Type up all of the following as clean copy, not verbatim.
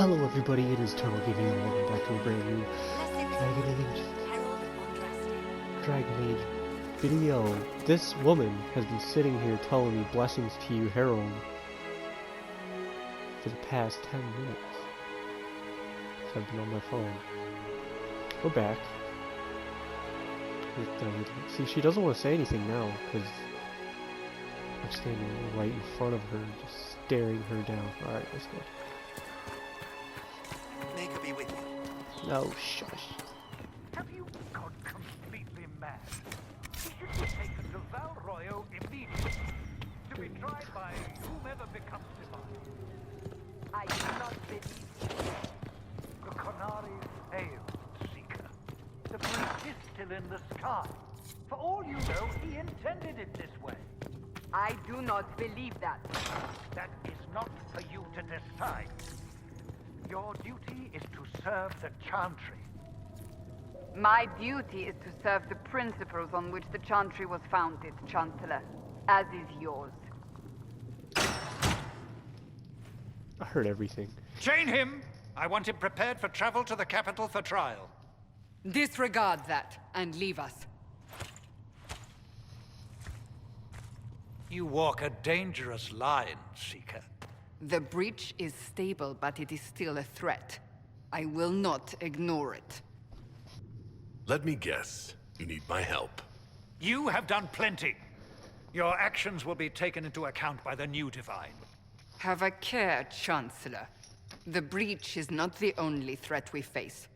Hello everybody, it is Turtle giving you welcome back to a brand new Dragon Age video. This woman has been sitting here telling me blessings to you, Harold, for the past 10 minutes. So I've been on my phone. We're back. See, she doesn't want to say anything now, because I'm standing right in front of her, just staring her down. Alright, let's go. Make her be with you. No, shush. Have you gone completely mad? She should be taken to Val Royo immediately, to be tried by whomever becomes divine. I do not believe you. The Qunari failed, Seeker. The breach is still in the sky. For all you know, he intended it this way. I do not believe that. That is not for you to decide. Your duty is to serve the Chantry. My duty is to serve the principles on which the Chantry was founded, Chancellor, as is yours. I heard everything. Chain him! I want him prepared for travel to the capital for trial. Disregard that, and leave us. You walk a dangerous line, Seeker. The breach is stable, but it is still a threat. I will not ignore it. Let me guess. You need my help. You have done plenty. Your actions will be taken into account by the new Divine. Have a care, Chancellor. The breach is not the only threat we face.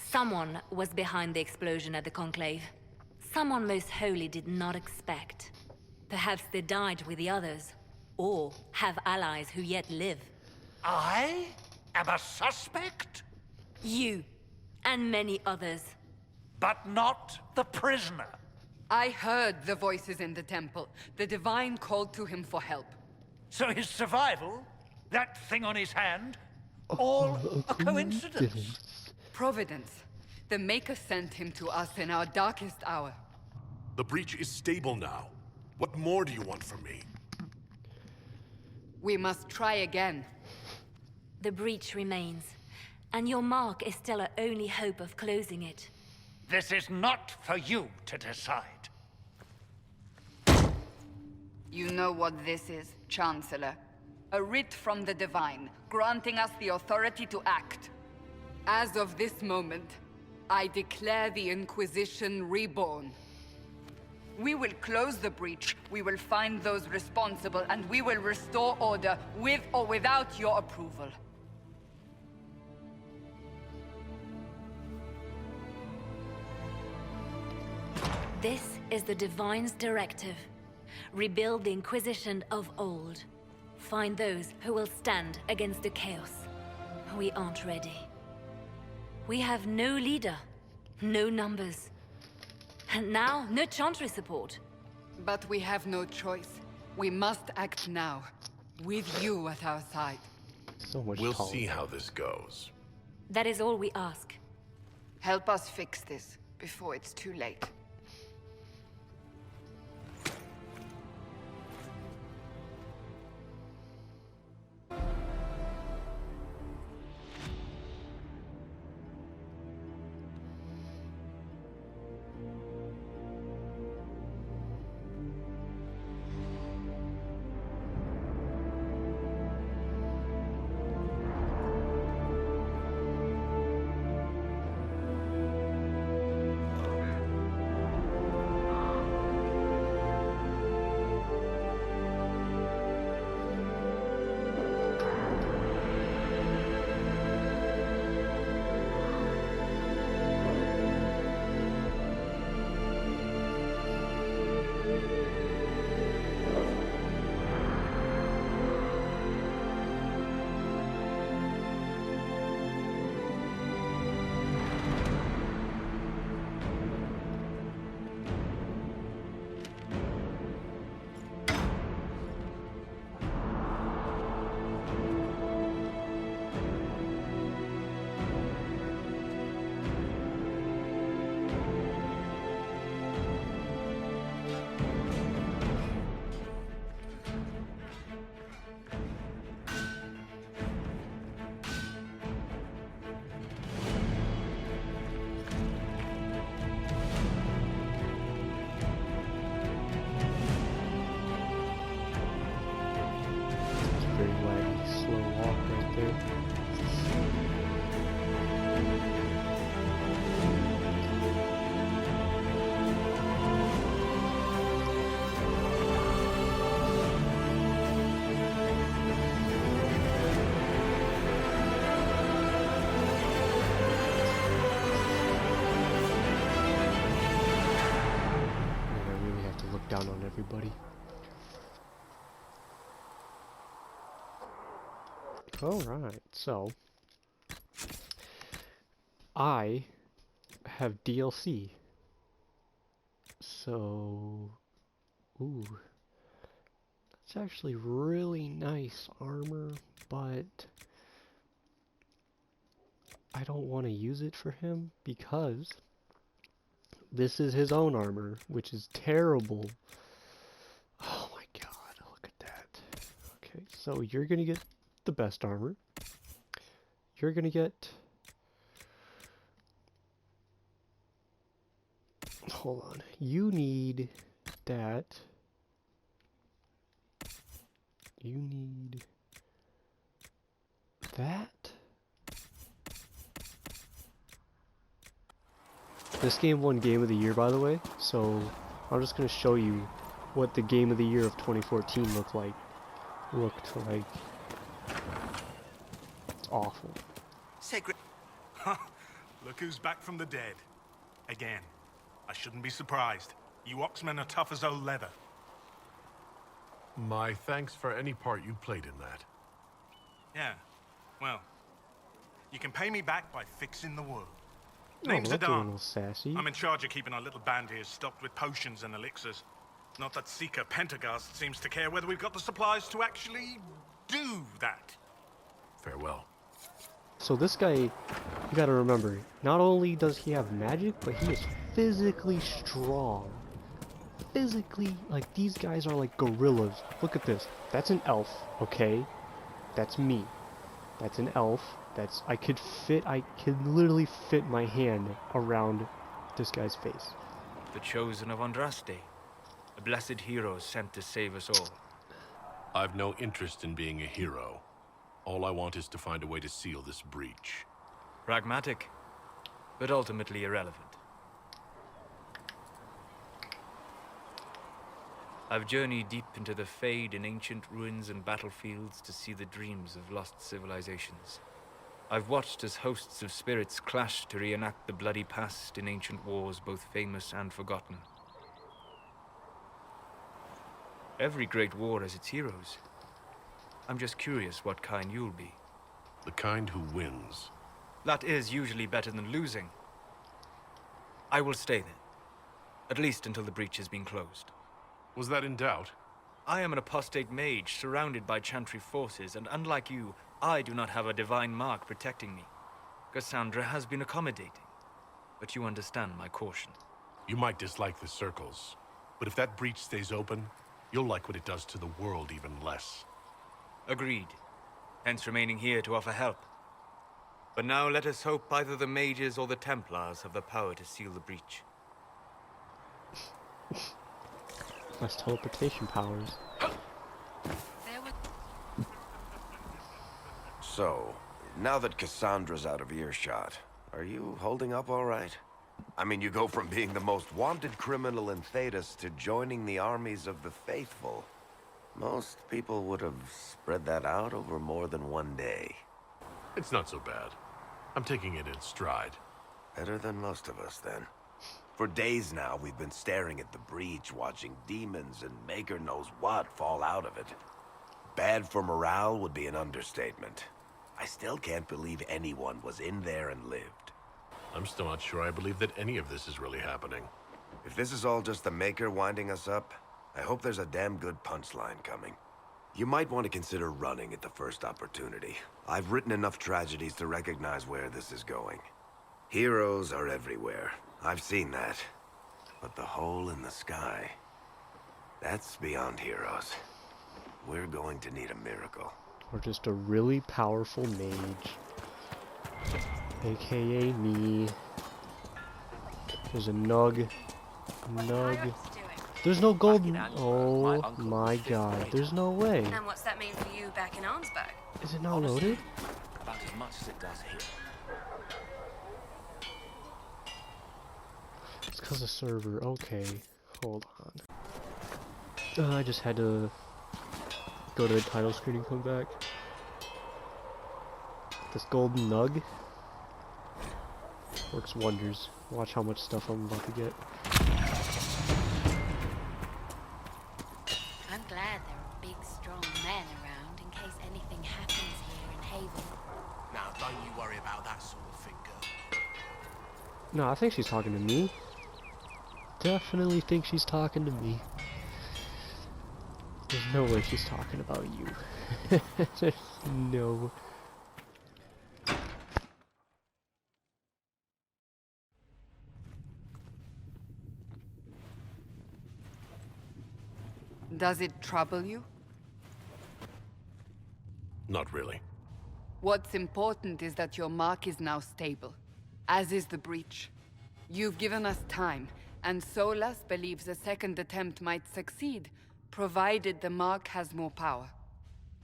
Someone was behind the explosion at the Conclave. Someone most holy did not expect. Perhaps they died with the others, or have allies who yet live. I am a suspect? You, and many others. But not the prisoner. I heard the voices in the temple. The Divine called to him for help. So his survival, that thing on his hand, all a coincidence. Providence. The Maker sent him to us in our darkest hour. The breach is stable now. What more do you want from me? We must try again. The breach remains, and your mark is still our only hope of closing it. This is not for you to decide. You know what this is, Chancellor. A writ from the Divine, granting us the authority to act. As of this moment, I declare the Inquisition reborn. We will close the breach, we will find those responsible, and we will restore order, with or without your approval. This is the Divine's directive. Rebuild the Inquisition of old. Find those who will stand against the chaos. We aren't ready. We have no leader, no numbers. And now, no Chantry support. But we have no choice. We must act now, with you at our side. So much We'll talk. see how this goes. That is all we ask. Help us fix this, before it's too late. down on everybody. Alright, so I have DLC. So, ooh, it's actually really nice armor, but I don't want to use it for him because this is his own armor, which is terrible. Oh my god, look at that. Okay, so you're gonna get the best armor. You're gonna get... Hold on. You need that. You need that. This game won Game of the Year, by the way, so I'm just gonna show you what the Game of the Year of 2014 looked like. It's awful. Sacred. Look who's back from the dead. Again. I shouldn't be surprised. You Oxmen are tough as old leather. My thanks for any part you played in that. Yeah. Well, you can pay me back by fixing the world. Name's looking a Adan. little sassy. I'm in charge of keeping our little band here stocked with potions and elixirs. Not that Seeker Pentagast seems to care whether we've got the supplies to actually do that. Farewell. So this guy, you gotta remember, not only does he have magic, but he is physically strong. Physically, like, these guys are like gorillas. Look at this. That's an elf, okay? That's me. That's an elf. I could literally fit my hand around this guy's face. The chosen of Andraste. A blessed hero sent to save us all. I've no interest in being a hero. All I want is to find a way to seal this breach. Pragmatic, but ultimately irrelevant. I've journeyed deep into the Fade in ancient ruins and battlefields to see the dreams of lost civilizations. I've watched as hosts of spirits clash to reenact the bloody past in ancient wars, both famous and forgotten. Every great war has its heroes. I'm just curious what kind you'll be. The kind who wins. That is usually better than losing. I will stay then. At least until the breach has been closed. Was that in doubt? I am an apostate mage surrounded by Chantry forces, and unlike you, I do not have a divine mark protecting me. Cassandra has been accommodating, but you understand my caution. You might dislike the circles, but if that breach stays open, you'll like what it does to the world even less. Agreed. Hence remaining here to offer help. But now let us hope either the mages or the Templars have the power to seal the breach. That's teleportation powers. So, now that Cassandra's out of earshot, are you holding up all right? I mean, you go from being the most wanted criminal in Thedas to joining the armies of the faithful. Most people would have spread that out over more than one day. It's not so bad. I'm taking it in stride. Better than most of us, then. For days now, we've been staring at the breach, watching demons and Maker knows what fall out of it. Bad for morale would be an understatement. I still can't believe anyone was in there and lived. I'm still not sure I believe that any of this is really happening. If this is all just the Maker winding us up, I hope there's a damn good punchline coming. You might want to consider running at the first opportunity. I've written enough tragedies to recognize where this is going. Heroes are everywhere. I've seen that. But the hole in the sky, that's beyond heroes. We're going to need a miracle. Or just a really powerful mage. AKA me. There's a Nug. There's no golden. Oh my god. There's no way. And what's that mean for you back in Arnsberg? Is it not loaded? About as much as it does here. It's because of server. Okay. Hold on. I just had to go to the title screen and come back. This golden nug works wonders. Watch how much stuff I'm about to get. that sort of thing, girl. No, I think she's talking to me. Definitely think she's talking to me. There's no way she's talking about you. There's no. Does it trouble you? Not really. What's important is that your mark is now stable, as is the breach. You've given us time, and Solas believes a second attempt might succeed, provided the mark has more power.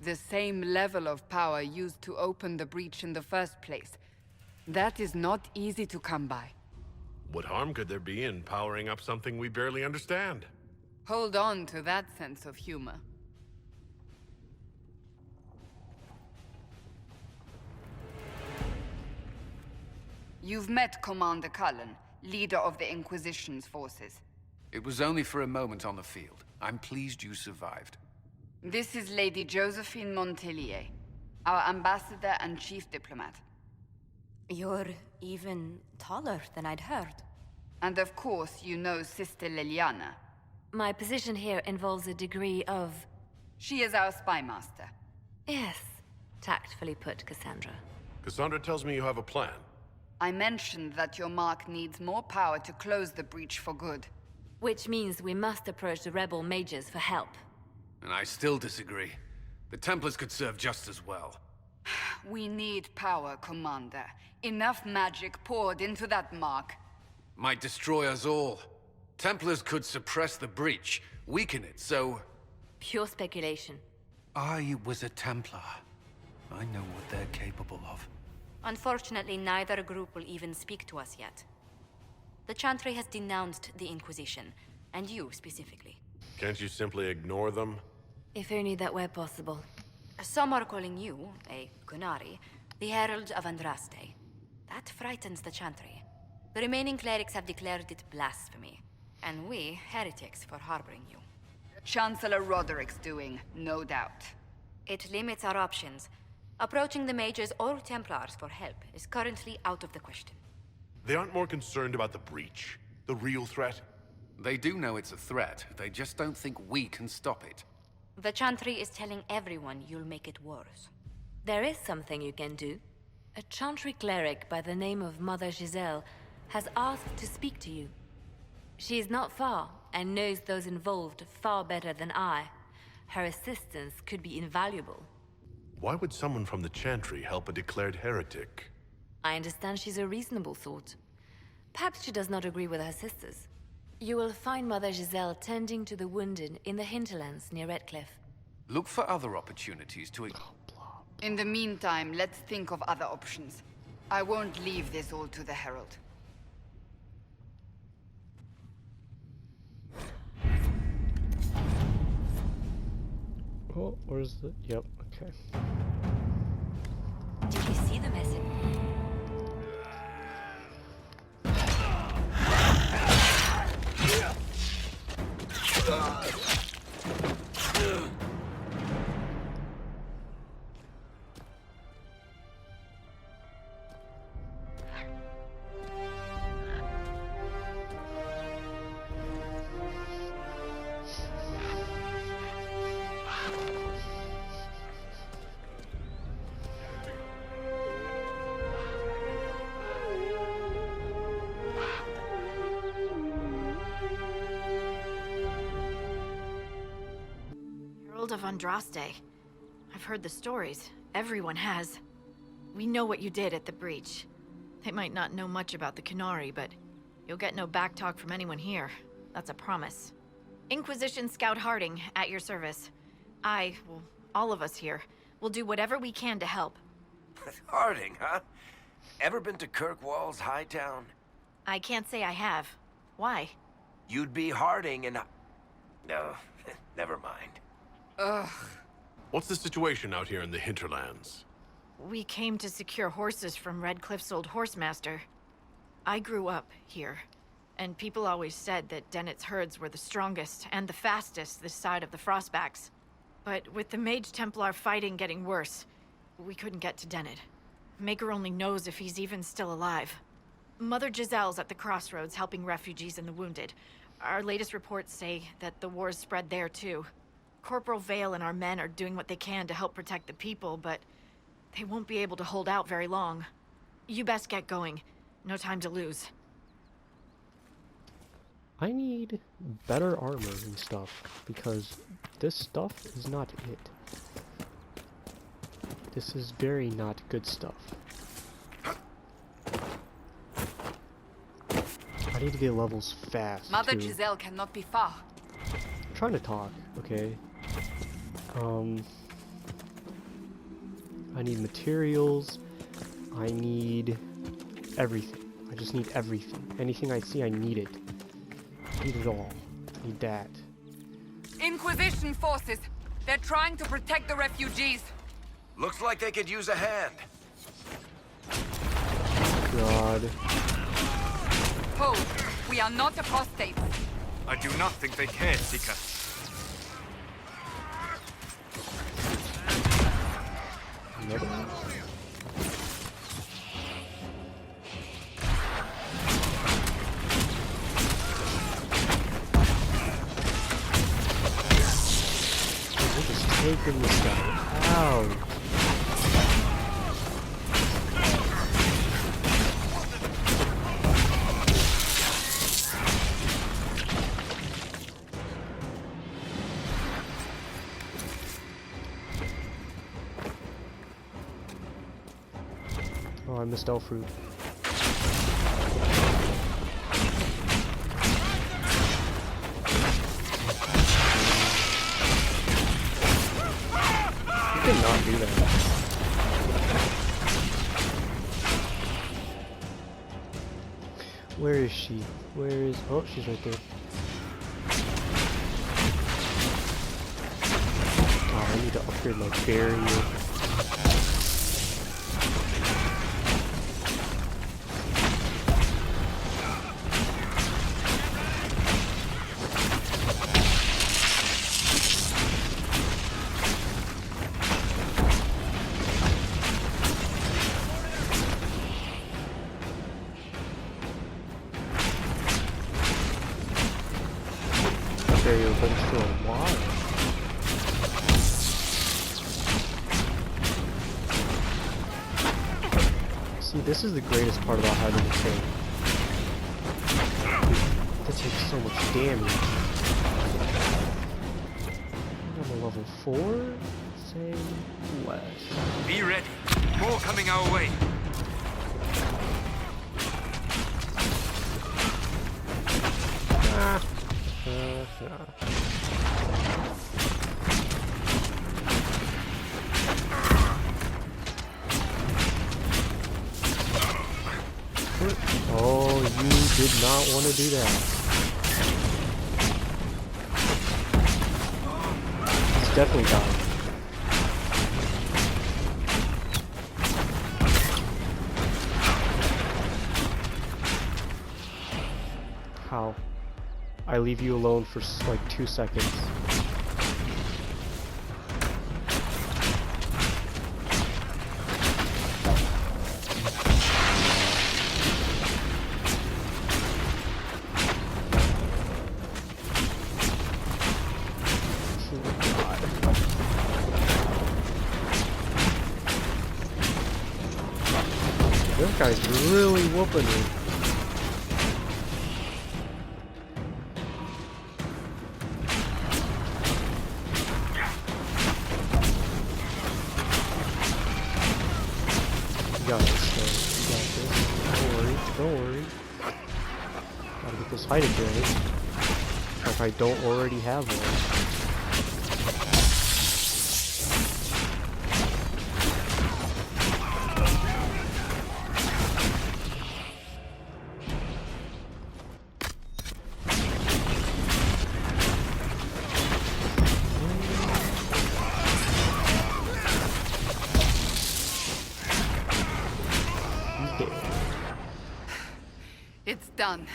The same level of power used to open the breach in the first place. That is not easy to come by. What harm could there be in powering up something we barely understand? Hold on to that sense of humor. You've met Commander Cullen, leader of the Inquisition's forces. It was only for a moment on the field. I'm pleased you survived. This is Lady Josephine Montelier, our ambassador and chief diplomat. You're even taller than I'd heard. And of course, you know Sister Liliana. My position here involves a degree of... She is our spy master. Yes, tactfully put, Cassandra. Cassandra tells me you have a plan. I mentioned that your mark needs more power to close the breach for good. Which means we must approach the rebel mages for help. And I still disagree. The Templars could serve just as well. We need power, Commander. Enough magic poured into that mark. Might destroy us all. Templars could suppress the breach, weaken it, so... Pure speculation. I was a Templar. I know what they're capable of. Unfortunately, neither group will even speak to us yet. The Chantry has denounced the Inquisition, and you specifically. Can't you simply ignore them? If only that were possible. Some are calling you, a Kunari, the Herald of Andraste. That frightens the Chantry. The remaining clerics have declared it blasphemy, and we, heretics, for harboring you. Chancellor Roderick's doing, no doubt. It limits our options. Approaching the mages or Templars for help is currently out of the question. They aren't more concerned about the breach, the real threat? They do know it's a threat, they just don't think we can stop it. The Chantry is telling everyone you'll make it worse. There is something you can do. A Chantry cleric by the name of Mother Giselle has asked to speak to you. She is not far, and knows those involved far better than I. Her assistance could be invaluable. Why would someone from the Chantry help a declared heretic? I understand she's a reasonable sort. Perhaps she does not agree with her sisters. You will find Mother Giselle tending to the wounded in the hinterlands near Redcliffe. Look for other opportunities to... In the meantime, let's think of other options. I won't leave this all to the Herald. Oh, where's the... Yep, okay. Did you see the message? Of Andraste. I've heard the stories. Everyone has. We know what you did at the breach. They might not know much about the Kunari, but you'll get no backtalk from anyone here. That's a promise. Inquisition Scout Harding, at your service. Well, all of us here, will do whatever we can to help. Harding, huh? Ever been to Kirkwall's Hightown? I can't say I have. Why? You'd be Harding and... No, never mind. Ugh. What's the situation out here in the hinterlands? We came to secure horses from Redcliffe's old horsemaster. I grew up here, and people always said that Dennett's herds were the strongest and the fastest this side of the Frostbacks. But with the Mage Templar fighting getting worse, we couldn't get to Dennett. Maker only knows if he's even still alive. Mother Giselle's at the crossroads helping refugees and the wounded. Our latest reports say that the war's spread there too. Corporal Vale and our men are doing what they can to help protect the people, but they won't be able to hold out very long. You best get going. No time to lose. I need better armor and stuff, because this stuff is not it. This is very not good stuff. I need to get levels fast, Mother too. Giselle cannot be far. I'm trying to talk, okay? I need materials. I need everything. I just need everything. Anything I see, I need it. I need it all. I need that. Inquisition forces. They're trying to protect the refugees. Looks like they could use a hand. God. Hold. We are not apostates. I do not think they care, Seeker. Another one? We're just taking this guy out. Oh, I missed elf fruit. You did not do that. Where is she? Where is... Oh, she's right there. God, I need to upgrade my barrier. Barrier holds for a while. See, this is the greatest part about having a tank. That takes so much damage. I'm a level 4? Say less. Be ready. More coming our way. Ah. Oh, you did not want to do that. He's definitely dying. How? I leave you alone for like 2 seconds. This guy's really whooping me. You got this, though. You got this. Don't worry. Don't worry. Gotta get this height upgrade. Like I don't already have one. It's done.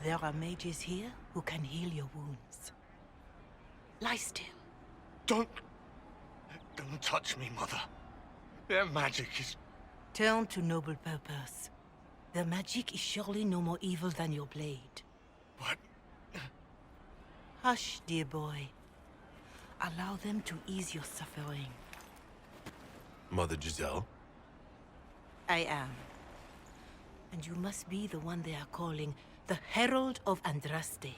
There are mages here who can heal your wounds. Lie still. Don't touch me, Mother. Their magic is... Turn to noble purpose. Their magic is surely no more evil than your blade. What? Hush, dear boy. Allow them to ease your suffering. Mother Giselle? I am. And you must be the one they are calling the Herald of Andraste.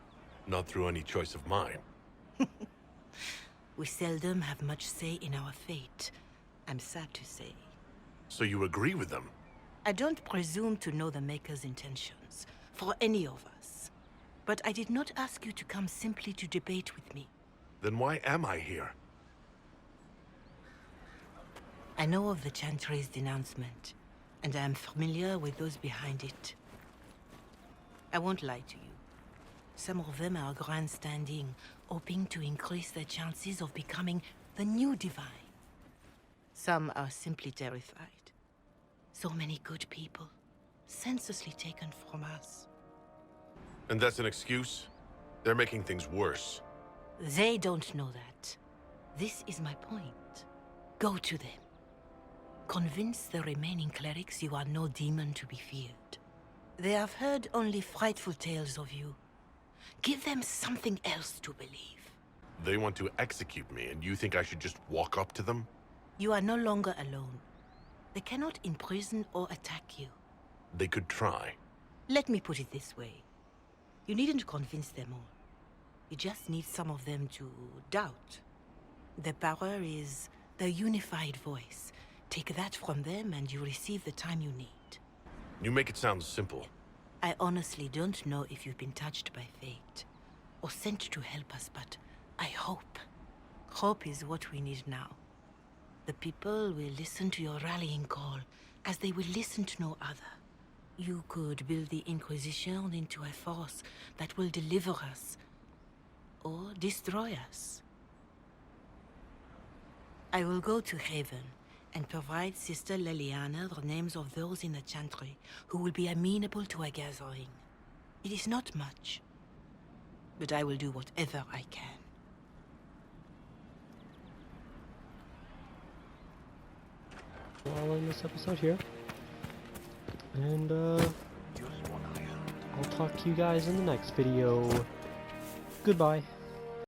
Not through any choice of mine. We seldom have much say in our fate, I'm sad to say. So you agree with them? I don't presume to know the Maker's intentions, for any of us. But I did not ask you to come simply to debate with me. Then why am I here? I know of the Chantry's denouncement, and I am familiar with those behind it. I won't lie to you. Some of them are grandstanding, hoping to increase their chances of becoming the new divine. Some are simply terrified. So many good people, senselessly taken from us. And that's an excuse? They're making things worse. They don't know that. This is my point. Go to them. Convince the remaining clerics you are no demon to be feared. They have heard only frightful tales of you. Give them something else to believe. They want to execute me, and you think I should just walk up to them? You are no longer alone. They cannot imprison or attack you. They could try. Let me put it this way. You needn't convince them all. You just need some of them to doubt. Their power is their unified voice. Take that from them and you receive the time you need. You make it sound simple. I honestly don't know if you've been touched by fate, or sent to help us, but I hope. Hope is what we need now. The people will listen to your rallying call, as they will listen to no other. You could build the Inquisition into a force that will deliver us, or destroy us. I will go to Haven, and provide Sister Leliana the names of those in the Chantry who will be amenable to a gathering. It is not much, but I will do whatever I can. I'll end this episode here, and I'll talk to you guys in the next video. Goodbye.